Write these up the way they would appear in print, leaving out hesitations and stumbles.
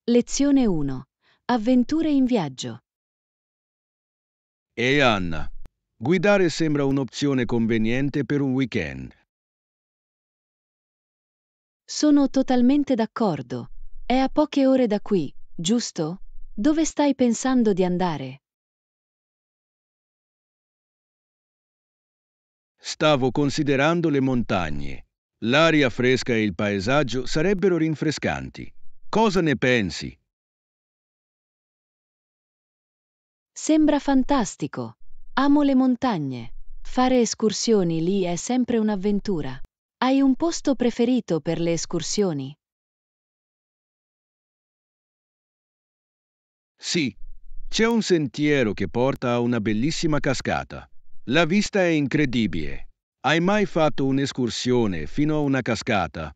Lezione 1. Avventure in viaggio. Ehi Anna, guidare sembra un'opzione conveniente per un weekend. Sono totalmente d'accordo. È a poche ore da qui, giusto? Dove stai pensando di andare? Stavo considerando le montagne. L'aria fresca e il paesaggio sarebbero rinfrescanti. Cosa ne pensi? Sembra fantastico. Amo le montagne. Fare escursioni lì è sempre un'avventura. Hai un posto preferito per le escursioni? Sì, c'è un sentiero che porta a una bellissima cascata. La vista è incredibile. Hai mai fatto un'escursione fino a una cascata?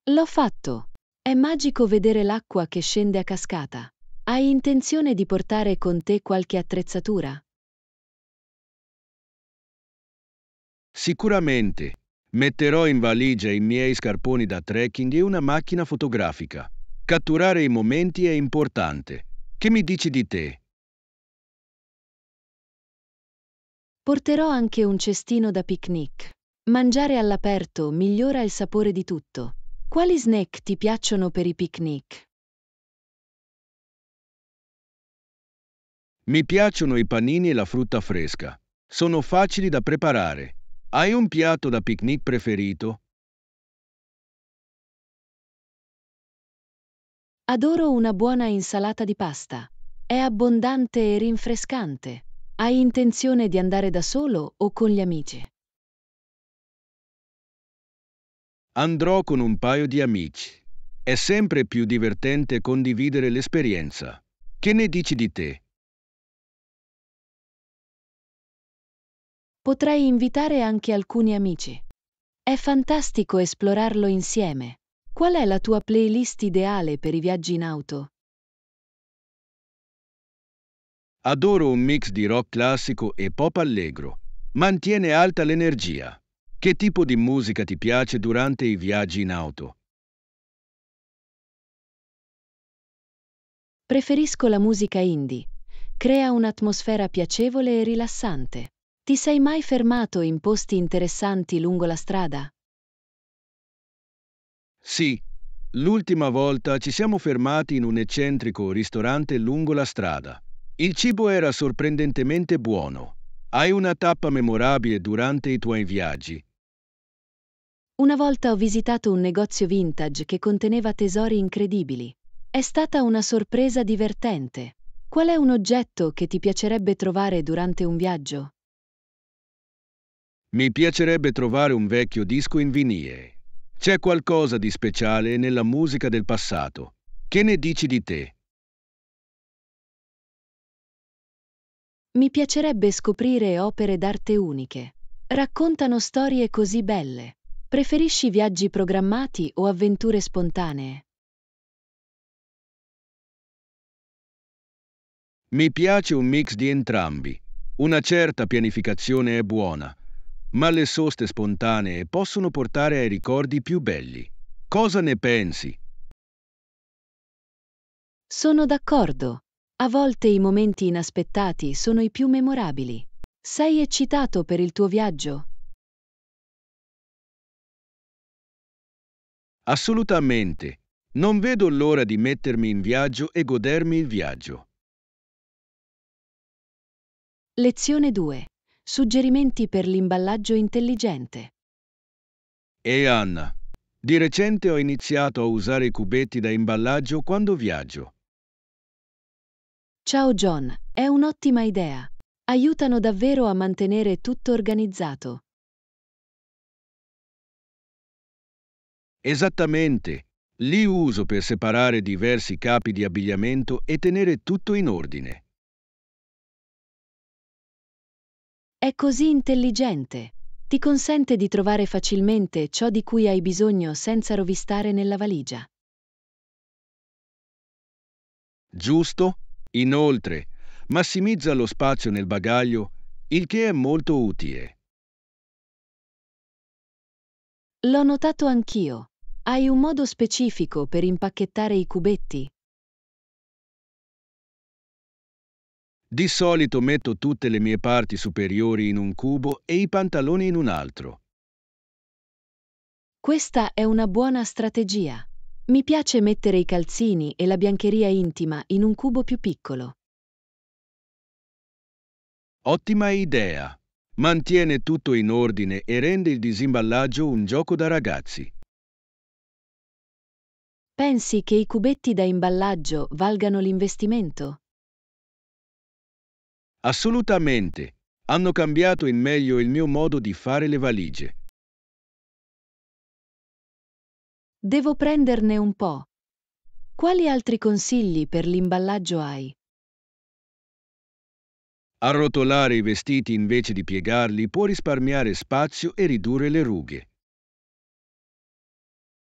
L'ho fatto. È magico vedere l'acqua che scende a cascata. Hai intenzione di portare con te qualche attrezzatura? Sicuramente. Metterò in valigia i miei scarponi da trekking e una macchina fotografica. Catturare i momenti è importante. Che mi dici di te? Porterò anche un cestino da picnic. Mangiare all'aperto migliora il sapore di tutto. Quali snack ti piacciono per i picnic? Mi piacciono i panini e la frutta fresca. Sono facili da preparare. Hai un piatto da picnic preferito? Adoro una buona insalata di pasta. È abbondante e rinfrescante. Hai intenzione di andare da solo o con gli amici? Andrò con un paio di amici. È sempre più divertente condividere l'esperienza. Che ne dici di te? Potrei invitare anche alcuni amici. È fantastico esplorarlo insieme. Qual è la tua playlist ideale per i viaggi in auto? Adoro un mix di rock classico e pop allegro. Mantiene alta l'energia. Che tipo di musica ti piace durante i viaggi in auto? Preferisco la musica indie. Crea un'atmosfera piacevole e rilassante. Ti sei mai fermato in posti interessanti lungo la strada? Sì, l'ultima volta ci siamo fermati in un eccentrico ristorante lungo la strada. Il cibo era sorprendentemente buono. Hai una tappa memorabile durante i tuoi viaggi? Una volta ho visitato un negozio vintage che conteneva tesori incredibili. È stata una sorpresa divertente. Qual è un oggetto che ti piacerebbe trovare durante un viaggio? Mi piacerebbe trovare un vecchio disco in vinile. C'è qualcosa di speciale nella musica del passato. Che ne dici di te? Mi piacerebbe scoprire opere d'arte uniche. Raccontano storie così belle. Preferisci viaggi programmati o avventure spontanee? Mi piace un mix di entrambi. Una certa pianificazione è buona, ma le soste spontanee possono portare ai ricordi più belli. Cosa ne pensi? Sono d'accordo. A volte i momenti inaspettati sono i più memorabili. Sei eccitato per il tuo viaggio? Assolutamente. Non vedo l'ora di mettermi in viaggio e godermi il viaggio. Lezione 2. Suggerimenti per l'imballaggio intelligente. E Anna, di recente ho iniziato a usare i cubetti da imballaggio quando viaggio. Ciao John, è un'ottima idea. Aiutano davvero a mantenere tutto organizzato. Esattamente. Li uso per separare diversi capi di abbigliamento e tenere tutto in ordine. È così intelligente. Ti consente di trovare facilmente ciò di cui hai bisogno senza rovistare nella valigia. Giusto? Inoltre, massimizza lo spazio nel bagaglio, il che è molto utile. L'ho notato anch'io. Hai un modo specifico per impacchettare i cubetti? Di solito metto tutte le mie parti superiori in un cubo e i pantaloni in un altro. Questa è una buona strategia. Mi piace mettere i calzini e la biancheria intima in un cubo più piccolo. Ottima idea! Mantiene tutto in ordine e rende il disimballaggio un gioco da ragazzi. Pensi che i cubetti da imballaggio valgano l'investimento? Assolutamente! Hanno cambiato in meglio il mio modo di fare le valigie. Devo prenderne un po'. Quali altri consigli per l'imballaggio hai? Arrotolare i vestiti invece di piegarli può risparmiare spazio e ridurre le rughe.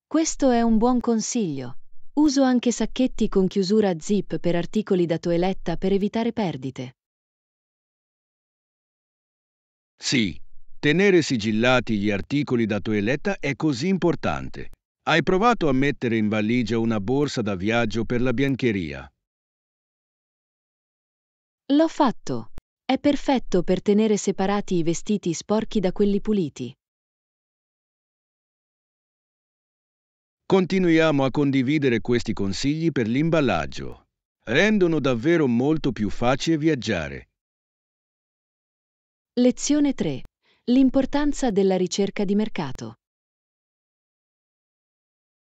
Questo è un buon consiglio. Uso anche sacchetti con chiusura a zip per articoli da toeletta per evitare perdite. Sì, tenere sigillati gli articoli da toeletta è così importante. Hai provato a mettere in valigia una borsa da viaggio per la biancheria? L'ho fatto. È perfetto per tenere separati i vestiti sporchi da quelli puliti. Continuiamo a condividere questi consigli per l'imballaggio. Rendono davvero molto più facile viaggiare. Lezione 3. L'importanza della ricerca di mercato.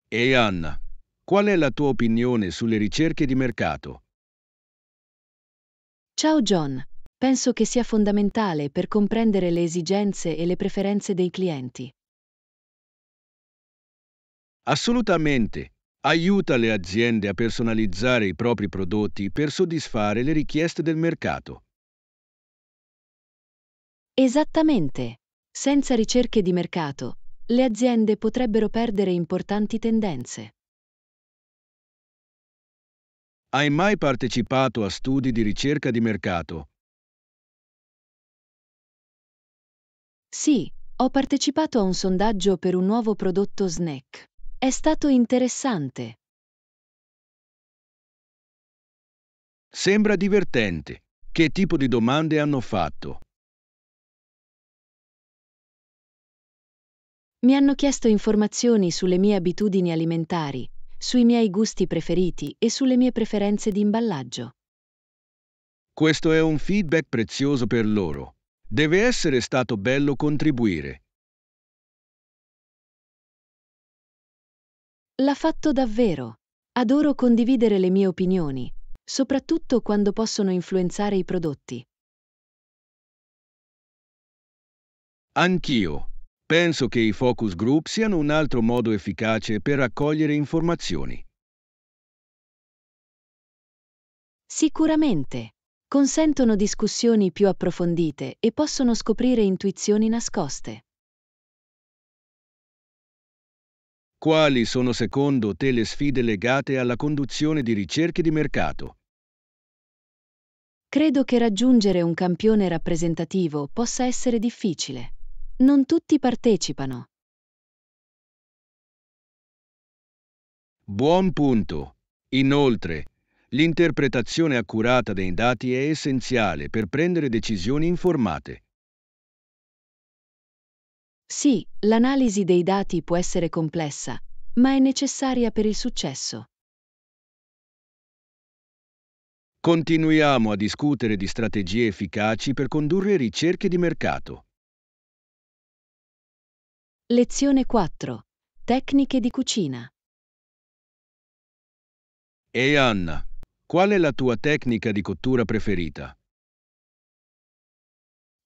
E Anna, qual è la tua opinione sulle ricerche di mercato? Ciao John. Penso che sia fondamentale per comprendere le esigenze e le preferenze dei clienti. Assolutamente. Aiuta le aziende a personalizzare i propri prodotti per soddisfare le richieste del mercato. Esattamente. Senza ricerche di mercato, le aziende potrebbero perdere importanti tendenze. Hai mai partecipato a studi di ricerca di mercato? Sì, ho partecipato a un sondaggio per un nuovo prodotto snack. È stato interessante. Sembra divertente. Che tipo di domande hanno fatto? Mi hanno chiesto informazioni sulle mie abitudini alimentari, sui miei gusti preferiti e sulle mie preferenze di imballaggio. Questo è un feedback prezioso per loro. Deve essere stato bello contribuire. L'ha fatto davvero. Adoro condividere le mie opinioni, soprattutto quando possono influenzare i prodotti. Anch'io. Penso che i focus group siano un altro modo efficace per raccogliere informazioni. Sicuramente. Consentono discussioni più approfondite e possono scoprire intuizioni nascoste. Quali sono secondo te le sfide legate alla conduzione di ricerche di mercato? Credo che raggiungere un campione rappresentativo possa essere difficile. Non tutti partecipano. Buon punto. Inoltre, l'interpretazione accurata dei dati è essenziale per prendere decisioni informate. Sì, l'analisi dei dati può essere complessa, ma è necessaria per il successo. Continuiamo a discutere di strategie efficaci per condurre ricerche di mercato. Lezione 4. Tecniche di cucina. E Anna, qual è la tua tecnica di cottura preferita?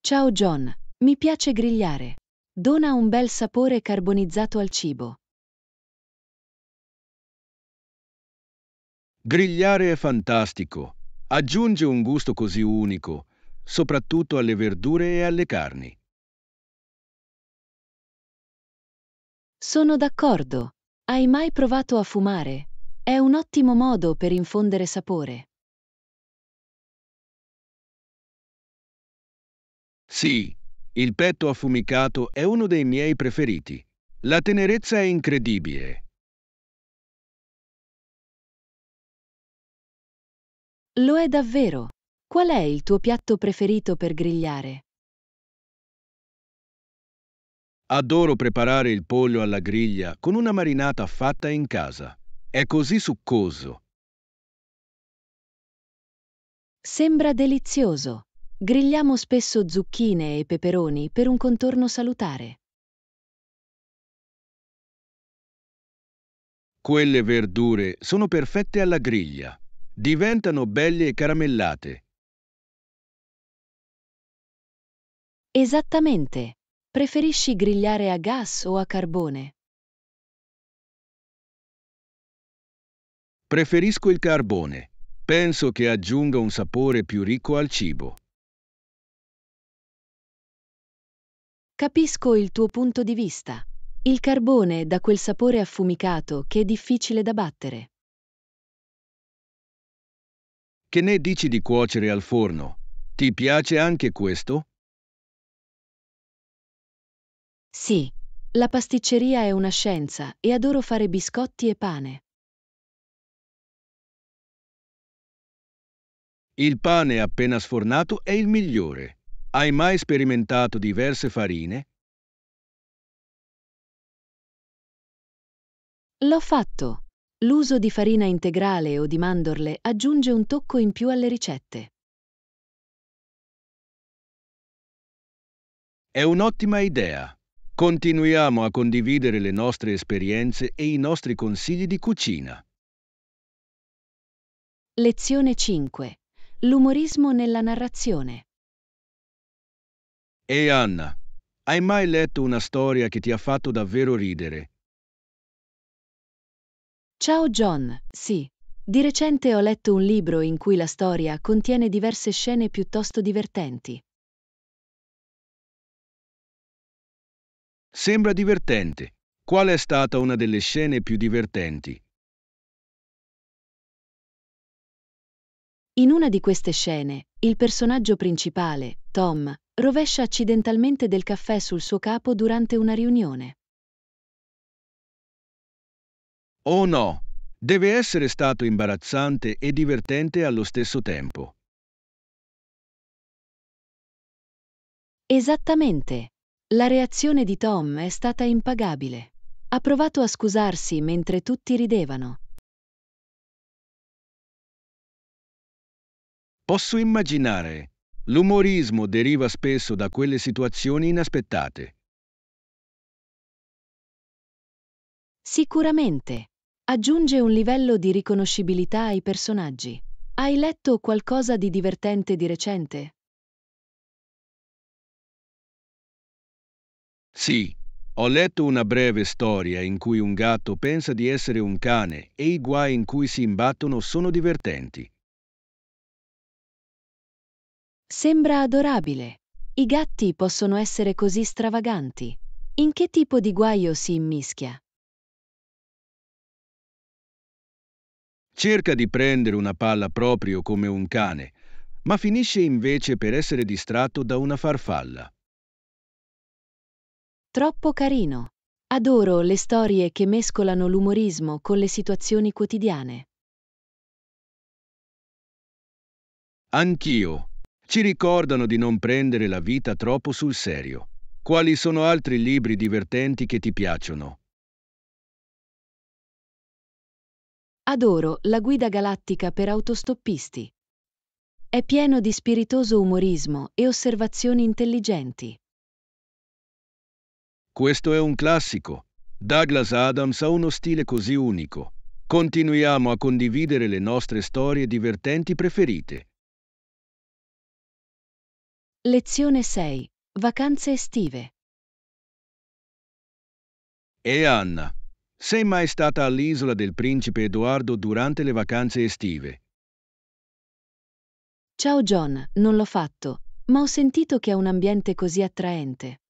Ciao John, mi piace grigliare. Dona un bel sapore carbonizzato al cibo. Grigliare è fantastico. Aggiunge un gusto così unico, soprattutto alle verdure e alle carni. Sono d'accordo. Hai mai provato a fumare? È un ottimo modo per infondere sapore. Sì, il petto affumicato è uno dei miei preferiti. La tenerezza è incredibile Lo è davvero. Qual è il tuo piatto preferito per grigliare? Adoro preparare il pollo alla griglia con una marinata fatta in casa. È così succoso. Sembra delizioso. Grigliamo spesso zucchine e peperoni per un contorno salutare. Quelle verdure sono perfette alla griglia. Diventano belle e caramellate. Esattamente. Preferisci grigliare a gas o a carbone? Preferisco il carbone. Penso che aggiunga un sapore più ricco al cibo. Capisco il tuo punto di vista. Il carbone dà quel sapore affumicato che è difficile da battere. Che ne dici di cuocere al forno? Ti piace anche questo? Sì, la pasticceria è una scienza e adoro fare biscotti e pane. Il pane appena sfornato è il migliore. Hai mai sperimentato diverse farine? L'ho fatto. L'uso di farina integrale o di mandorle aggiunge un tocco in più alle ricette. È un'ottima idea. Continuiamo a condividere le nostre esperienze e i nostri consigli di cucina. Lezione 5. L'umorismo nella narrazione. E Anna, hai mai letto una storia che ti ha fatto davvero ridere? Ciao John, sì. Di recente ho letto un libro in cui la storia contiene diverse scene piuttosto divertenti. Sembra divertente. Qual è stata una delle scene più divertenti? In una di queste scene, il personaggio principale, Tom, rovescia accidentalmente del caffè sul suo capo durante una riunione. Oh no, deve essere stato imbarazzante e divertente allo stesso tempo. Esattamente. La reazione di Tom è stata impagabile. Ha provato a scusarsi mentre tutti ridevano. Posso immaginare. L'umorismo deriva spesso da quelle situazioni inaspettate. Sicuramente. Aggiunge un livello di riconoscibilità ai personaggi. Hai letto qualcosa di divertente di recente? Sì, ho letto una breve storia in cui un gatto pensa di essere un cane e i guai in cui si imbattono sono divertenti. Sembra adorabile. I gatti possono essere così stravaganti. In che tipo di guaio si immischia? Cerca di prendere una palla proprio come un cane, ma finisce invece per essere distratto da una farfalla. Troppo carino. Adoro le storie che mescolano l'umorismo con le situazioni quotidiane. Anch'io. Ci ricordano di non prendere la vita troppo sul serio. Quali sono altri libri divertenti che ti piacciono? Adoro La guida galattica per autostoppisti. È pieno di spiritoso umorismo e osservazioni intelligenti. Questo è un classico. Douglas Adams ha uno stile così unico. Continuiamo a condividere le nostre storie divertenti preferite. Lezione 6. Vacanze estive. E Anna, sei mai stata all'isola del Principe Edoardo durante le vacanze estive? Ciao John, non l'ho fatto, ma ho sentito che è un ambiente così attraente.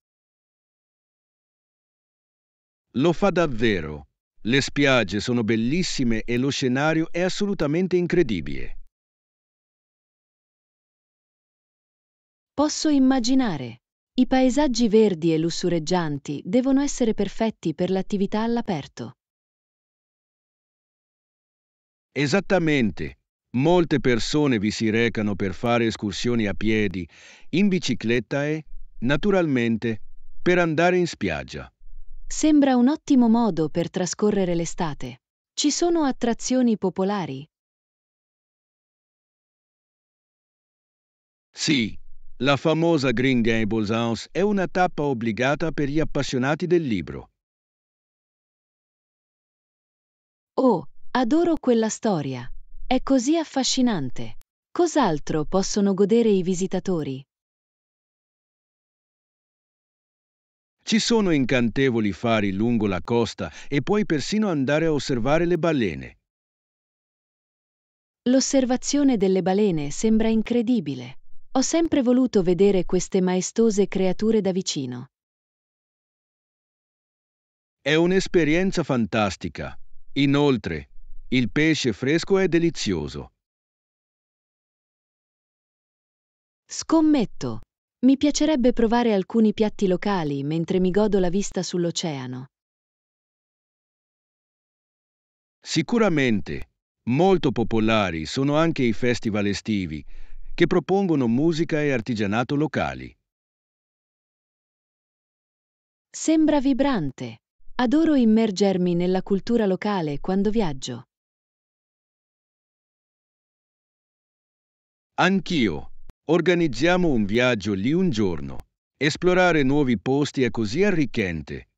Lo fa davvero. Le spiagge sono bellissime e lo scenario è assolutamente incredibile. Posso immaginare. I paesaggi verdi e lussureggianti devono essere perfetti per l'attività all'aperto. Esattamente. Molte persone vi si recano per fare escursioni a piedi, in bicicletta e, naturalmente, per andare in spiaggia. Sembra un ottimo modo per trascorrere l'estate. Ci sono attrazioni popolari? Sì, la famosa Green Gables House è una tappa obbligata per gli appassionati del libro. Oh, adoro quella storia. È così affascinante. Cos'altro possono godere i visitatori? Ci sono incantevoli fari lungo la costa e puoi persino andare a osservare le balene. L'osservazione delle balene sembra incredibile. Ho sempre voluto vedere queste maestose creature da vicino. È un'esperienza fantastica. Inoltre, il pesce fresco è delizioso. Scommetto. Mi piacerebbe provare alcuni piatti locali mentre mi godo la vista sull'oceano. Sicuramente, molto popolari sono anche i festival estivi, che propongono musica e artigianato locali. Sembra vibrante. Adoro immergermi nella cultura locale quando viaggio. Anch'io. Organizziamo un viaggio lì un giorno. Esplorare nuovi posti è così arricchente.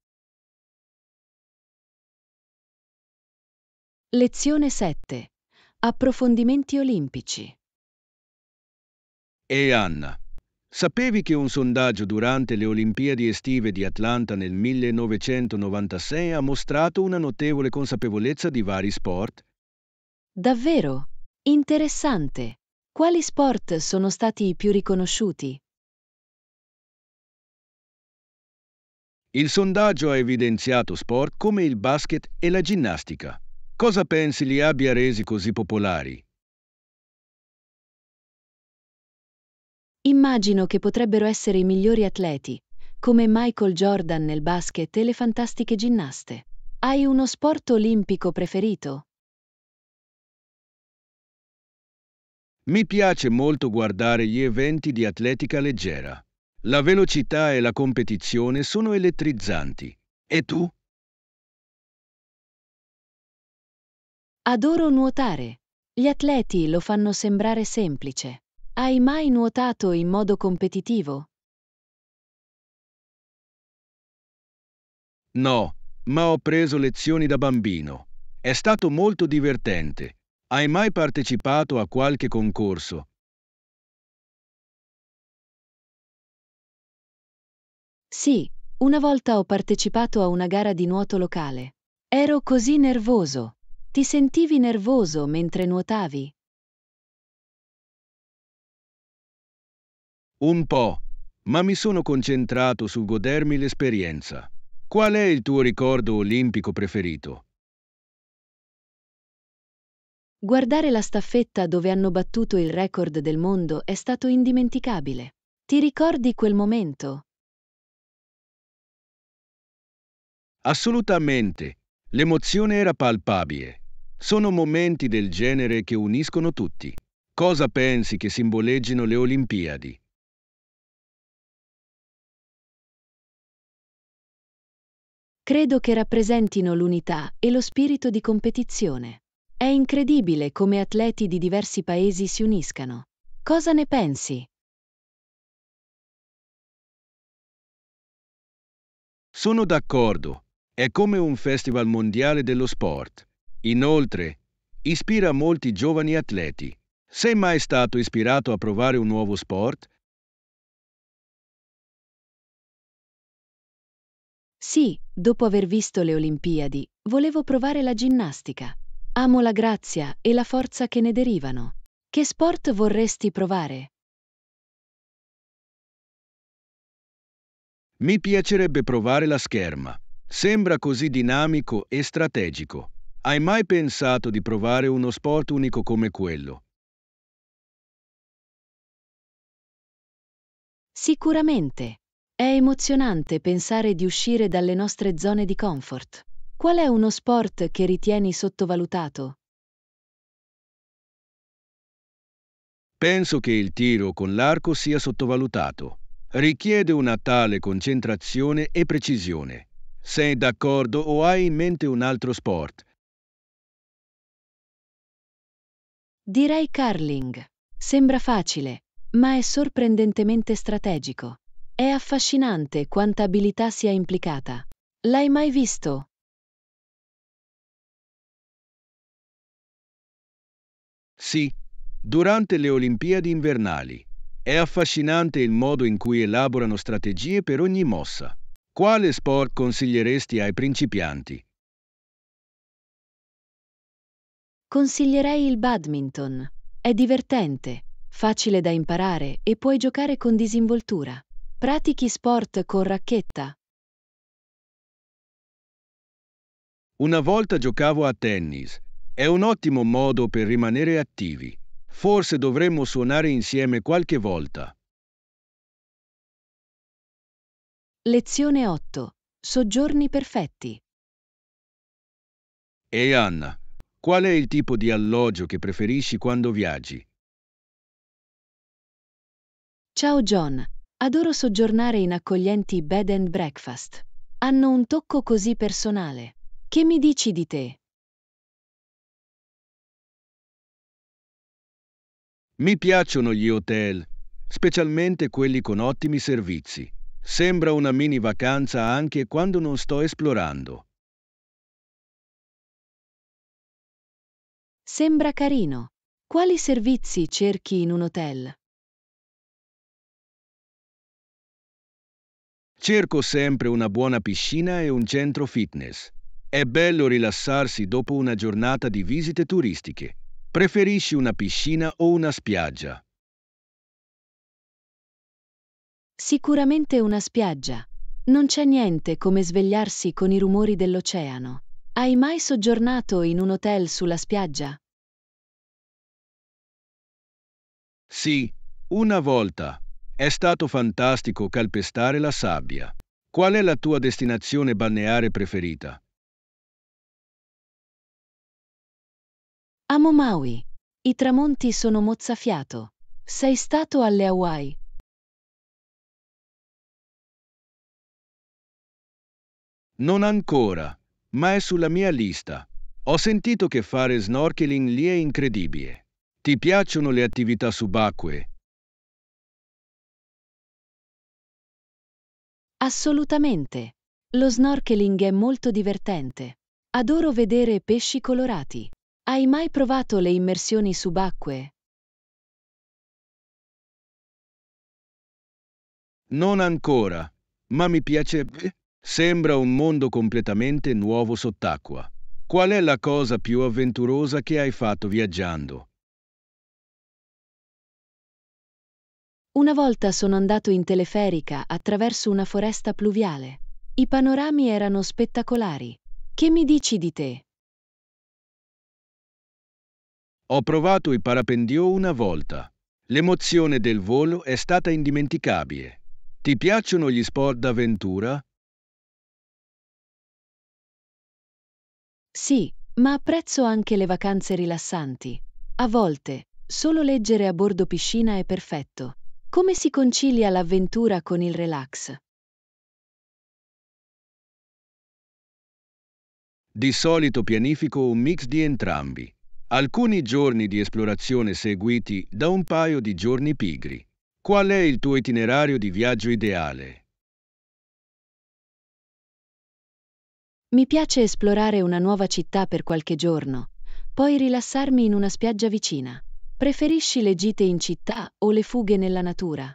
Lezione 7. Approfondimenti olimpici. E Anna, sapevi che un sondaggio durante le Olimpiadi estive di Atlanta nel 1996 ha mostrato una notevole consapevolezza di vari sport? Davvero? Interessante. Quali sport sono stati i più riconosciuti? Il sondaggio ha evidenziato sport come il basket e la ginnastica. Cosa pensi li abbia resi così popolari? Immagino che potrebbero essere i migliori atleti, come Michael Jordan nel basket e le fantastiche ginnaste. Hai uno sport olimpico preferito? Mi piace molto guardare gli eventi di atletica leggera. La velocità e la competizione sono elettrizzanti. E tu? Adoro nuotare. Gli atleti lo fanno sembrare semplice. Hai mai nuotato in modo competitivo? No, ma ho preso lezioni da bambino. È stato molto divertente. Hai mai partecipato a qualche concorso? Sì, una volta ho partecipato a una gara di nuoto locale. Ero così nervoso. Ti sentivi nervoso mentre nuotavi? Un po', ma mi sono concentrato sul godermi l'esperienza. Qual è il tuo ricordo olimpico preferito? Guardare la staffetta dove hanno battuto il record del mondo è stato indimenticabile. Ti ricordi quel momento? Assolutamente. L'emozione era palpabile. Sono momenti del genere che uniscono tutti. Cosa pensi che simboleggino le Olimpiadi? Credo che rappresentino l'unità e lo spirito di competizione. È incredibile come atleti di diversi paesi si uniscano. Cosa ne pensi? Sono d'accordo. È come un festival mondiale dello sport. Inoltre, ispira molti giovani atleti. Sei mai stato ispirato a provare un nuovo sport? Sì, dopo aver visto le Olimpiadi, volevo provare la ginnastica. Amo la grazia e la forza che ne derivano. Che sport vorresti provare? Mi piacerebbe provare la scherma. Sembra così dinamico e strategico. Hai mai pensato di provare uno sport unico come quello? Sicuramente. È emozionante pensare di uscire dalle nostre zone di comfort. Qual è uno sport che ritieni sottovalutato? Penso che il tiro con l'arco sia sottovalutato. Richiede una tale concentrazione e precisione. Sei d'accordo o hai in mente un altro sport? Direi curling. Sembra facile, ma è sorprendentemente strategico. È affascinante quanta abilità sia implicata. L'hai mai visto? Sì, durante le Olimpiadi invernali. È affascinante il modo in cui elaborano strategie per ogni mossa. Quale sport consiglieresti ai principianti? Consiglierei il badminton. È divertente, facile da imparare e puoi giocare con disinvoltura. Pratichi sport con racchetta? Una volta giocavo a tennis. È un ottimo modo per rimanere attivi. Forse dovremmo suonare insieme qualche volta. Lezione 8. Soggiorni perfetti. Ehi Anna, qual è il tipo di alloggio che preferisci quando viaggi? Ciao John, adoro soggiornare in accoglienti bed and breakfast. Hanno un tocco così personale. Che mi dici di te? Mi piacciono gli hotel, specialmente quelli con ottimi servizi. Sembra una mini vacanza anche quando non sto esplorando. Sembra carino. Quali servizi cerchi in un hotel? Cerco sempre una buona piscina e un centro fitness. È bello rilassarsi dopo una giornata di visite turistiche. Preferisci una piscina o una spiaggia? Sicuramente una spiaggia. Non c'è niente come svegliarsi con i rumori dell'oceano. Hai mai soggiornato in un hotel sulla spiaggia? Sì, una volta. È stato fantastico calpestare la sabbia. Qual è la tua destinazione balneare preferita? Amo Maui. I tramonti sono mozzafiato. Sei stato alle Hawaii? Non ancora, ma è sulla mia lista. Ho sentito che fare snorkeling lì è incredibile. Ti piacciono le attività subacquee? Assolutamente. Lo snorkeling è molto divertente. Adoro vedere pesci colorati. Hai mai provato le immersioni subacquee? Non ancora, ma mi piace. Sembra un mondo completamente nuovo sott'acqua. Qual è la cosa più avventurosa che hai fatto viaggiando? Una volta sono andato in teleferica attraverso una foresta pluviale. I panorami erano spettacolari. Che mi dici di te? Ho provato il parapendio una volta. L'emozione del volo è stata indimenticabile. Ti piacciono gli sport d'avventura? Sì, ma apprezzo anche le vacanze rilassanti. A volte, solo leggere a bordo piscina è perfetto. Come si concilia l'avventura con il relax? Di solito pianifico un mix di entrambi. Alcuni giorni di esplorazione seguiti da un paio di giorni pigri. Qual è il tuo itinerario di viaggio ideale? Mi piace esplorare una nuova città per qualche giorno, poi rilassarmi in una spiaggia vicina. Preferisci le gite in città o le fughe nella natura?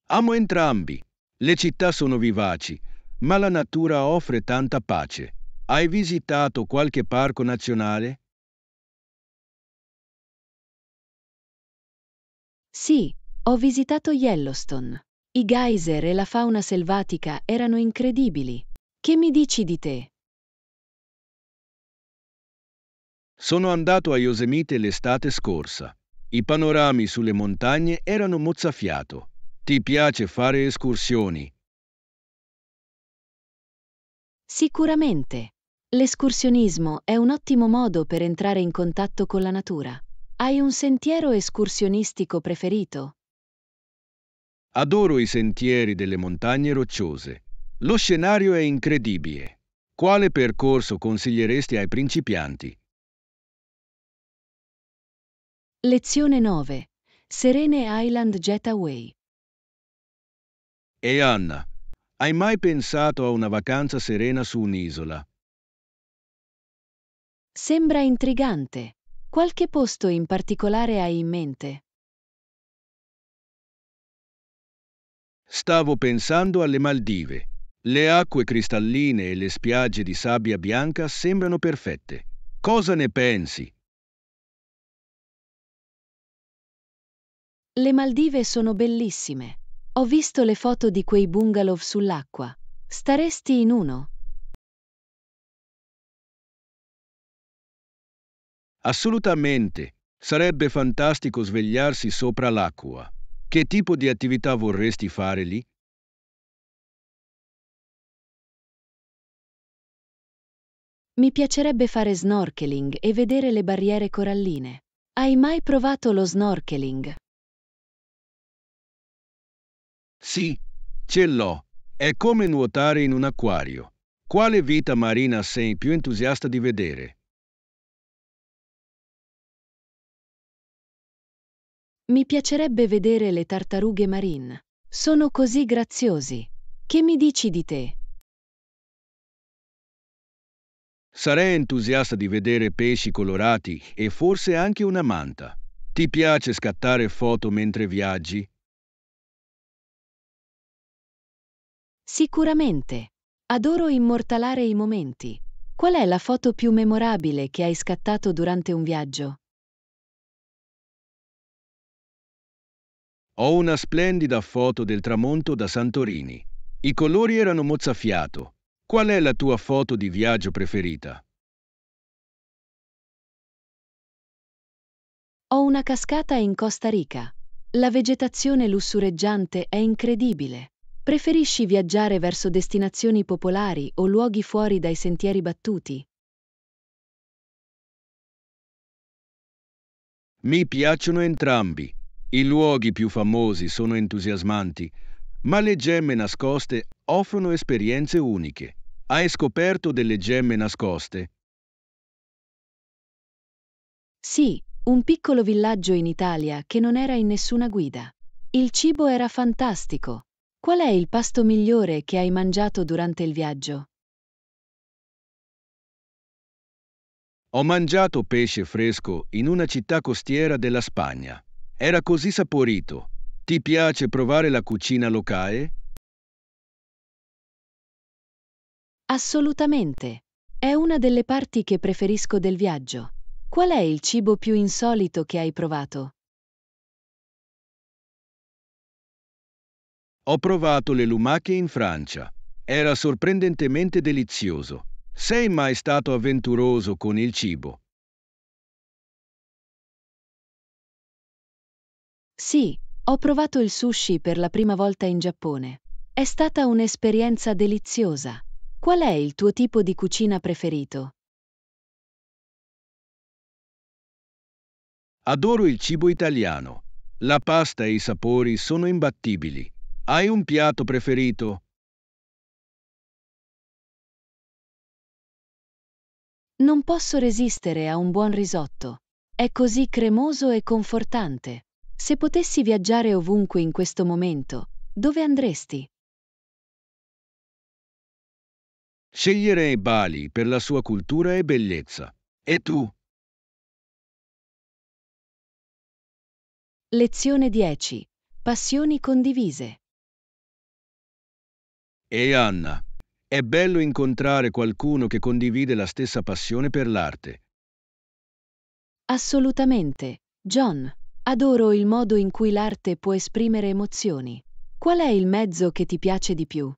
Amo entrambi. Le città sono vivaci, ma la natura offre tanta pace. Hai visitato qualche parco nazionale? Sì, ho visitato Yellowstone. I geyser e la fauna selvatica erano incredibili. Che mi dici di te? Sono andato a Yosemite l'estate scorsa. I panorami sulle montagne erano mozzafiato. Ti piace fare escursioni? Sicuramente. L'escursionismo è un ottimo modo per entrare in contatto con la natura. Hai un sentiero escursionistico preferito? Adoro i sentieri delle montagne rocciose. Lo scenario è incredibile. Quale percorso consiglieresti ai principianti? Lezione 9. Serene Island Getaway. E Anna, hai mai pensato a una vacanza serena su un'isola? Sembra intrigante. Qualche posto in particolare hai in mente? Stavo pensando alle Maldive. Le acque cristalline e le spiagge di sabbia bianca sembrano perfette. Cosa ne pensi? Le Maldive sono bellissime. Ho visto le foto di quei bungalow sull'acqua. Staresti in uno? Assolutamente. Sarebbe fantastico svegliarsi sopra l'acqua. Che tipo di attività vorresti fare lì? Mi piacerebbe fare snorkeling e vedere le barriere coralline. Hai mai provato lo snorkeling? Sì, ce l'ho. È come nuotare in un acquario. Quale vita marina sei più entusiasta di vedere? Mi piacerebbe vedere le tartarughe marine. Sono così graziosi. Che mi dici di te? Sarei entusiasta di vedere pesci colorati e forse anche una manta. Ti piace scattare foto mentre viaggi? Sicuramente. Adoro immortalare i momenti. Qual è la foto più memorabile che hai scattato durante un viaggio? Ho una splendida foto del tramonto da Santorini. I colori erano mozzafiato. Qual è la tua foto di viaggio preferita? Ho una cascata in Costa Rica. La vegetazione lussureggiante è incredibile. Preferisci viaggiare verso destinazioni popolari o luoghi fuori dai sentieri battuti? Mi piacciono entrambi. I luoghi più famosi sono entusiasmanti, ma le gemme nascoste offrono esperienze uniche. Hai scoperto delle gemme nascoste? Sì, un piccolo villaggio in Italia che non era in nessuna guida. Il cibo era fantastico. Qual è il pasto migliore che hai mangiato durante il viaggio? Ho mangiato pesce fresco in una città costiera della Spagna. Era così saporito. Ti piace provare la cucina locale? Assolutamente. È una delle parti che preferisco del viaggio. Qual è il cibo più insolito che hai provato? Ho provato le lumache in Francia. Era sorprendentemente delizioso. Sei mai stato avventuroso con il cibo? Sì, ho provato il sushi per la prima volta in Giappone. È stata un'esperienza deliziosa. Qual è il tuo tipo di cucina preferito? Adoro il cibo italiano. La pasta e i sapori sono imbattibili. Hai un piatto preferito? Non posso resistere a un buon risotto. È così cremoso e confortante. Se potessi viaggiare ovunque in questo momento, dove andresti? Sceglierei Bali per la sua cultura e bellezza. E tu? Lezione 10. Passioni condivise. E Anna, è bello incontrare qualcuno che condivide la stessa passione per l'arte. Assolutamente, John. Adoro il modo in cui l'arte può esprimere emozioni. Qual è il mezzo che ti piace di più?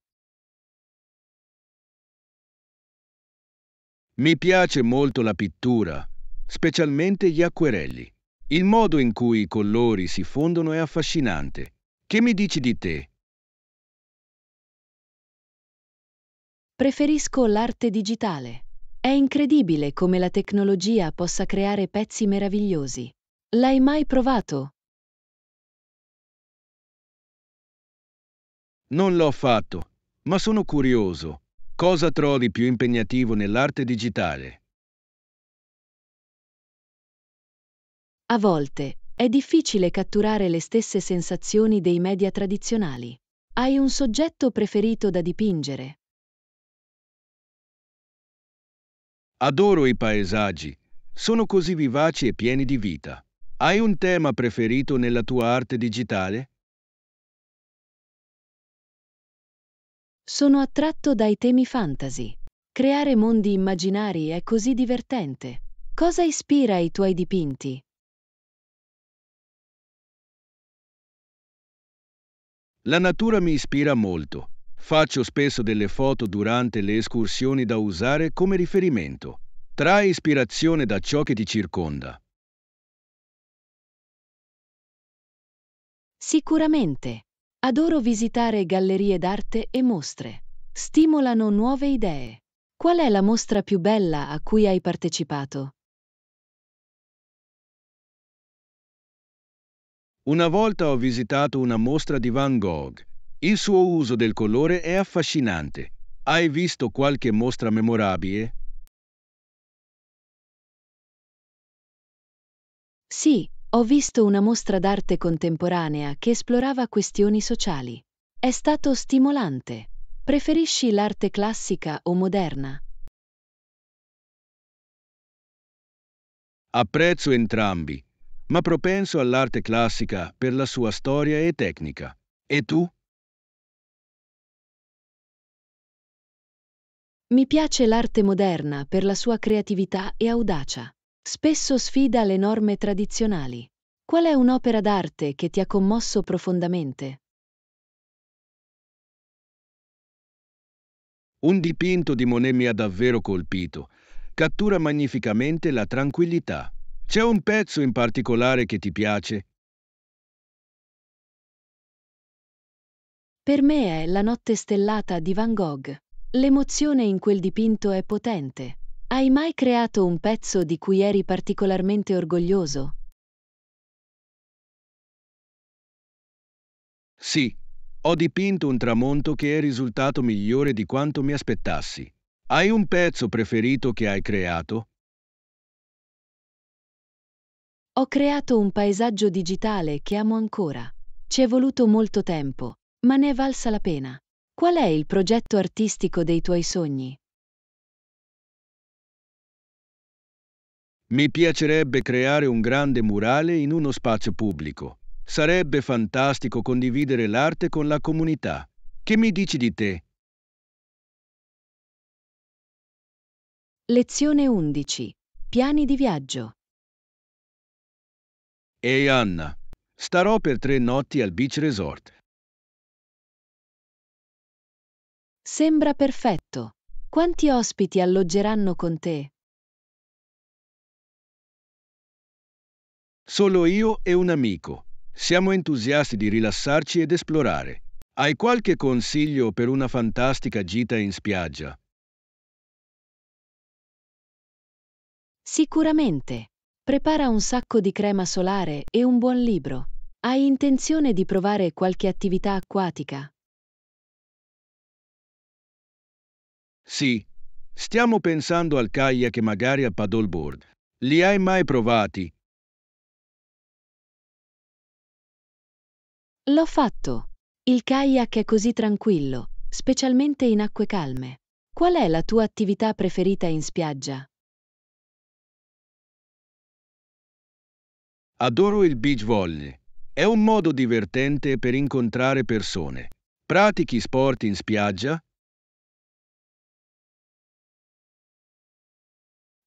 Mi piace molto la pittura, specialmente gli acquerelli. Il modo in cui i colori si fondono è affascinante. Che mi dici di te? Preferisco l'arte digitale. È incredibile come la tecnologia possa creare pezzi meravigliosi. L'hai mai provato? Non l'ho fatto, ma sono curioso. Cosa trovi più impegnativo nell'arte digitale? A volte è difficile catturare le stesse sensazioni dei media tradizionali. Hai un soggetto preferito da dipingere? Adoro i paesaggi. Sono così vivaci e pieni di vita. Hai un tema preferito nella tua arte digitale? Sono attratto dai temi fantasy. Creare mondi immaginari è così divertente. Cosa ispira i tuoi dipinti? La natura mi ispira molto. Faccio spesso delle foto durante le escursioni da usare come riferimento. Trai ispirazione da ciò che ti circonda. Sicuramente. Adoro visitare gallerie d'arte e mostre. Stimolano nuove idee. Qual è la mostra più bella a cui hai partecipato? Una volta ho visitato una mostra di Van Gogh. Il suo uso del colore è affascinante. Hai visto qualche mostra memorabile? Sì, ho visto una mostra d'arte contemporanea che esplorava questioni sociali. È stato stimolante. Preferisci l'arte classica o moderna? Apprezzo entrambi, ma propenso all'arte classica per la sua storia e tecnica. E tu? Mi piace l'arte moderna per la sua creatività e audacia. Spesso sfida le norme tradizionali. Qual è un'opera d'arte che ti ha commosso profondamente? Un dipinto di Monet mi ha davvero colpito. Cattura magnificamente la tranquillità. C'è un pezzo in particolare che ti piace? Per me è La notte stellata di Van Gogh. L'emozione in quel dipinto è potente. Hai mai creato un pezzo di cui eri particolarmente orgoglioso? Sì, ho dipinto un tramonto che è risultato migliore di quanto mi aspettassi. Hai un pezzo preferito che hai creato? Ho creato un paesaggio digitale che amo ancora. Ci è voluto molto tempo, ma ne è valsa la pena. Qual è il progetto artistico dei tuoi sogni? Mi piacerebbe creare un grande murale in uno spazio pubblico. Sarebbe fantastico condividere l'arte con la comunità. Che mi dici di te? Lezione 11. Piani di viaggio. Ehi Anna, starò per 3 notti al Beach Resort. Sembra perfetto. Quanti ospiti alloggeranno con te? Solo io e un amico. Siamo entusiasti di rilassarci ed esplorare. Hai qualche consiglio per una fantastica gita in spiaggia? Sicuramente. Prepara un sacco di crema solare e un buon libro. Hai intenzione di provare qualche attività acquatica? Sì, stiamo pensando al kayak e magari al paddleboard. Li hai mai provati? L'ho fatto. Il kayak è così tranquillo, specialmente in acque calme. Qual è la tua attività preferita in spiaggia? Adoro il beach volley. È un modo divertente per incontrare persone. Pratichi sport in spiaggia?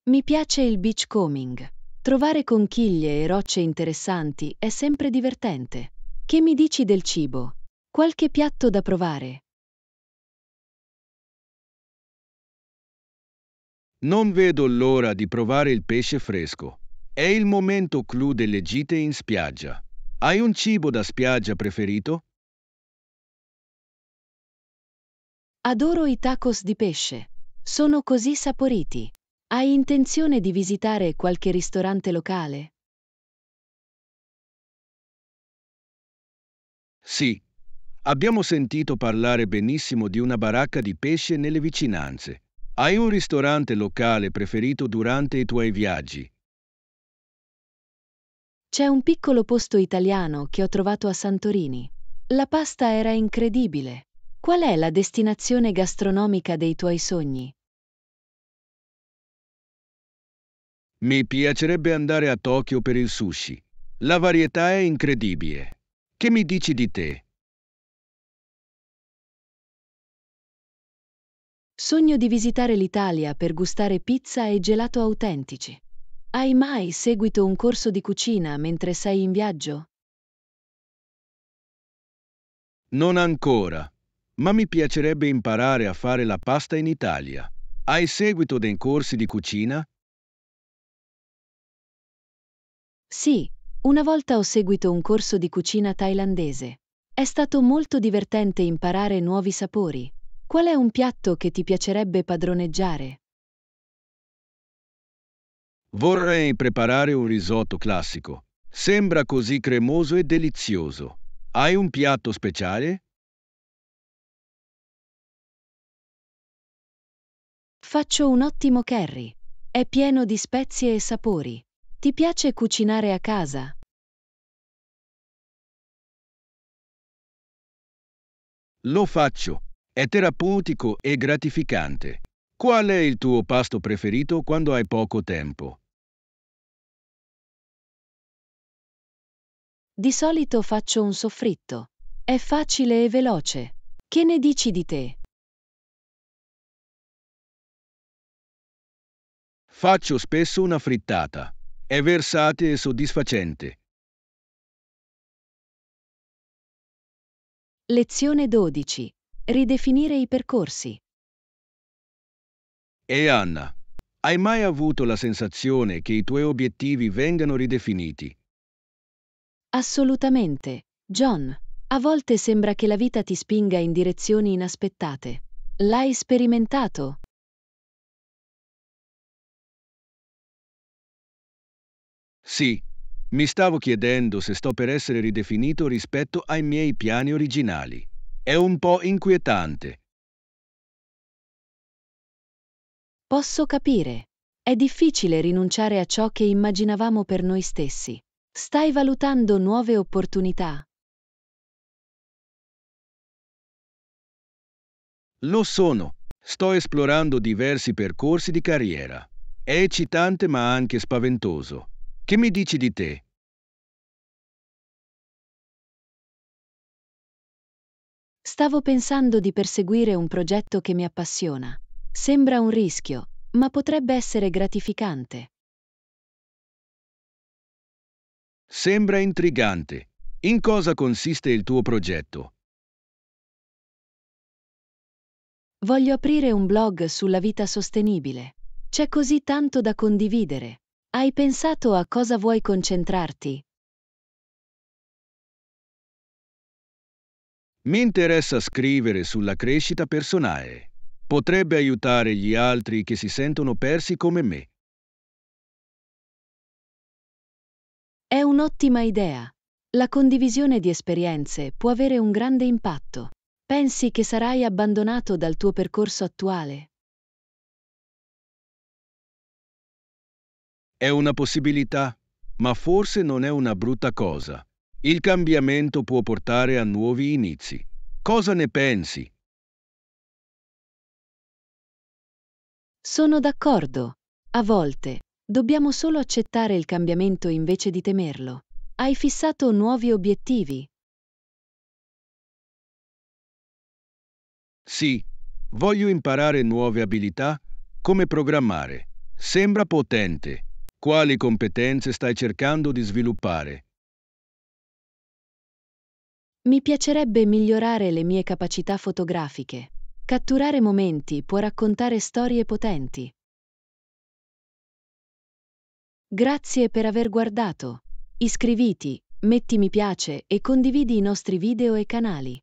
Mi piace il beachcombing. Trovare conchiglie e rocce interessanti è sempre divertente. Che mi dici del cibo? Qualche piatto da provare? Non vedo l'ora di provare il pesce fresco. È il momento clou delle gite in spiaggia. Hai un cibo da spiaggia preferito? Adoro i tacos di pesce. Sono così saporiti. Hai intenzione di visitare qualche ristorante locale? Sì, abbiamo sentito parlare benissimo di una baracca di pesce nelle vicinanze. Hai un ristorante locale preferito durante i tuoi viaggi? C'è un piccolo posto italiano che ho trovato a Santorini. La pasta era incredibile. Qual è la destinazione gastronomica dei tuoi sogni? Mi piacerebbe andare a Tokyo per il sushi. La varietà è incredibile. Che mi dici di te? Sogno di visitare l'Italia per gustare pizza e gelato autentici. Hai mai seguito un corso di cucina mentre sei in viaggio? Non ancora, ma mi piacerebbe imparare a fare la pasta in Italia. Hai seguito dei corsi di cucina? Sì, una volta ho seguito un corso di cucina thailandese. È stato molto divertente imparare nuovi sapori. Qual è un piatto che ti piacerebbe padroneggiare? Vorrei preparare un risotto classico. Sembra così cremoso e delizioso. Hai un piatto speciale? Faccio un ottimo curry. È pieno di spezie e sapori. Ti piace cucinare a casa? Lo faccio. È terapeutico e gratificante. Qual è il tuo pasto preferito quando hai poco tempo? Di solito faccio un soffritto. È facile e veloce. Che ne dici di te? Faccio spesso una frittata. È versatile e soddisfacente. Lezione 12. Ridefinire i percorsi. E Anna, hai mai avuto la sensazione che i tuoi obiettivi vengano ridefiniti? Assolutamente. John, a volte sembra che la vita ti spinga in direzioni inaspettate. L'hai sperimentato? Sì, mi stavo chiedendo se sto per essere ridefinito rispetto ai miei piani originali. È un po' inquietante. Posso capire. È difficile rinunciare a ciò che immaginavamo per noi stessi. Stai valutando nuove opportunità? Lo sono. Sto esplorando diversi percorsi di carriera. È eccitante ma anche spaventoso. Che mi dici di te? Stavo pensando di perseguire un progetto che mi appassiona. Sembra un rischio, ma potrebbe essere gratificante. Sembra intrigante. In cosa consiste il tuo progetto? Voglio aprire un blog sulla vita sostenibile. C'è così tanto da condividere. Hai pensato a cosa vuoi concentrarti? Mi interessa scrivere sulla crescita personale. Potrebbe aiutare gli altri che si sentono persi come me. È un'ottima idea. La condivisione di esperienze può avere un grande impatto. Pensi che sarai abbandonato dal tuo percorso attuale? È una possibilità, ma forse non è una brutta cosa. Il cambiamento può portare a nuovi inizi. Cosa ne pensi? Sono d'accordo. A volte, dobbiamo solo accettare il cambiamento invece di temerlo. Hai fissato nuovi obiettivi? Sì, voglio imparare nuove abilità, come programmare. Sembra potente. Quali competenze stai cercando di sviluppare? Mi piacerebbe migliorare le mie capacità fotografiche. Catturare momenti può raccontare storie potenti. Grazie per aver guardato. Iscriviti, metti mi piace e condividi i nostri video e canali.